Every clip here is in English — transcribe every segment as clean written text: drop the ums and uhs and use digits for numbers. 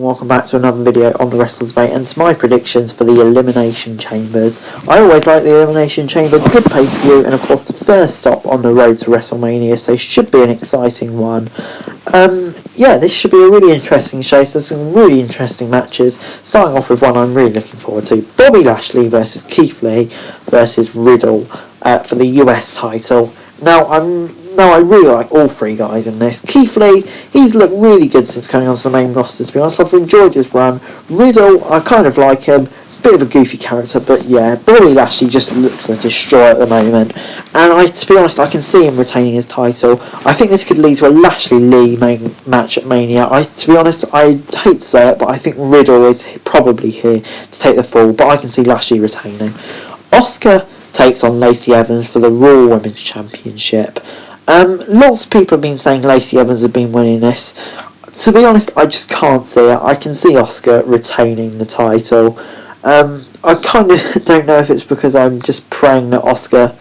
and welcome back to another video on the Wrestlers Debate and to my predictions for the Elimination Chambers. I always like the Elimination Chamber, good pay-per-view, and of course the first stop on the road to WrestleMania, so should be an exciting one. Yeah, this should be a really interesting show, so there's some really interesting matches, starting off with one I'm really looking forward to. Bobby Lashley versus Keith Lee versus Riddle for the US title. Now, I really like all three guys in this. Keith Lee, he's looked really good since coming onto the main roster, to be honest. I've enjoyed his run. Riddle, I kind of like him. Bit of a goofy character, but yeah, Bobby Lashley just looks like a destroyer at the moment. And to be honest, I can see him retaining his title. I think this could lead to a Lashley-Lee match at Mania. To be honest, I hate to say it, but I think Riddle is probably here to take the fall, but I can see Lashley retaining. Asuka takes on Lacey Evans for the Raw Women's Championship. Lots of people have been saying Lacey Evans have been winning this. To be honest, I just can't see it. I can see Asuka retaining the title. I kind of don't know if it's because I'm just praying that Asuka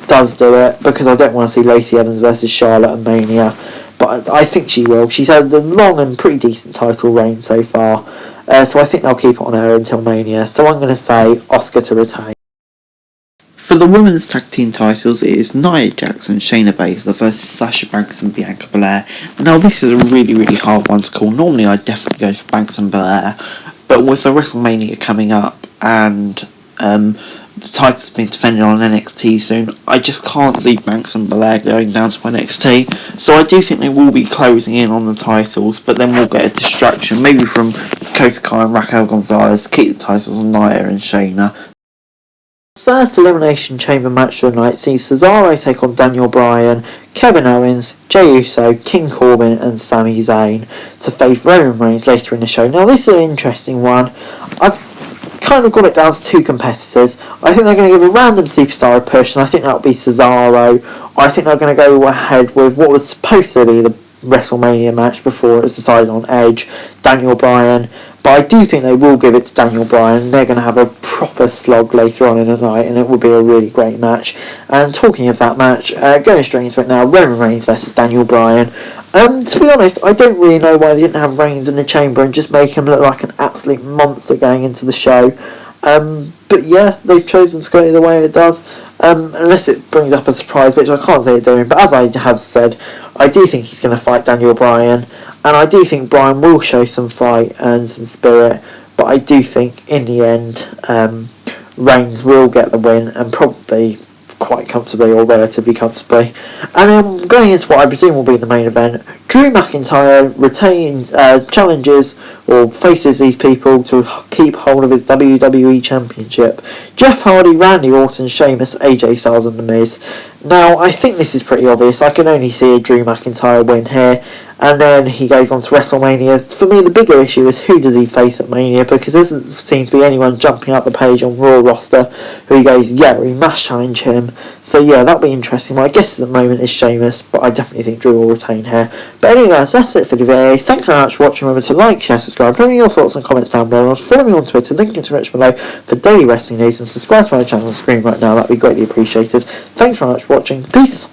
does do it, because I don't want to see Lacey Evans versus Charlotte at Mania, but I think she will. She's had a long and pretty decent title reign so far, so I think they'll keep it on her until Mania, so I'm going to say Asuka to retain. For the women's tag team titles, it is Nia Jax and Shayna Baszler versus Sasha Banks and Bianca Belair. Now, this is a really, really hard one to call. Normally, I'd definitely go for Banks and Belair, but with the WrestleMania coming up and the titles being defended on NXT soon, I just can't see Banks and Belair going down to NXT. So I do think they will be closing in on the titles, but then we'll get a distraction, maybe from Dakota Kai and Raquel Gonzalez, keep the titles on Nia and Shayna. First Elimination Chamber match of the night sees Cesaro take on Daniel Bryan, Kevin Owens, Jey Uso, King Corbin and Sami Zayn to face Roman Reigns later in the show. Now this is an interesting one. I've kind of got it down to two competitors. I think they're going to give a random superstar a push, and I think that'll be Cesaro. I think they're going to go ahead with what was supposed to be the WrestleMania match before it was decided on Edge, Daniel Bryan. But I do think they will give it to Daniel Bryan. They're going to have a proper slog later on in the night, and it will be a really great match. And talking of that match, going straight into it now, Roman Reigns versus Daniel Bryan. To be honest, I don't really know why they didn't have Reigns in the chamber and just make him look like an absolute monster going into the show. But yeah, they've chosen to go the way it does. Unless it brings up a surprise, which I can't say it doing. But as I have said, I do think he's going to fight Daniel Bryan. And I do think Bryan will show some fight and some spirit. But I do think, in the end, Reigns will get the win, and probably quite comfortably, or relatively comfortably. And going into what I presume will be the main event, Drew McIntyre challenges or faces these people to keep hold of his WWE Championship. Jeff Hardy, Randy Orton, Sheamus, AJ Styles and The Miz. Now, I think this is pretty obvious. I can only see a Drew McIntyre win here. And then he goes on to WrestleMania. For me, the bigger issue is who does he face at Mania, because there doesn't seem to be anyone jumping up the page on Raw roster who he goes, yeah, we must challenge him. So yeah, that'll be interesting. My guess at the moment is Sheamus, but I definitely think Drew will retain here. But anyway guys, that's it for the video. Thanks very much for watching. Remember to like, share, subscribe, put your thoughts and comments down below. Follow me on Twitter, link in the description below for daily wrestling news, and subscribe to my channel on the screen right now. That'd be greatly appreciated. Thanks very much for watching. Peace.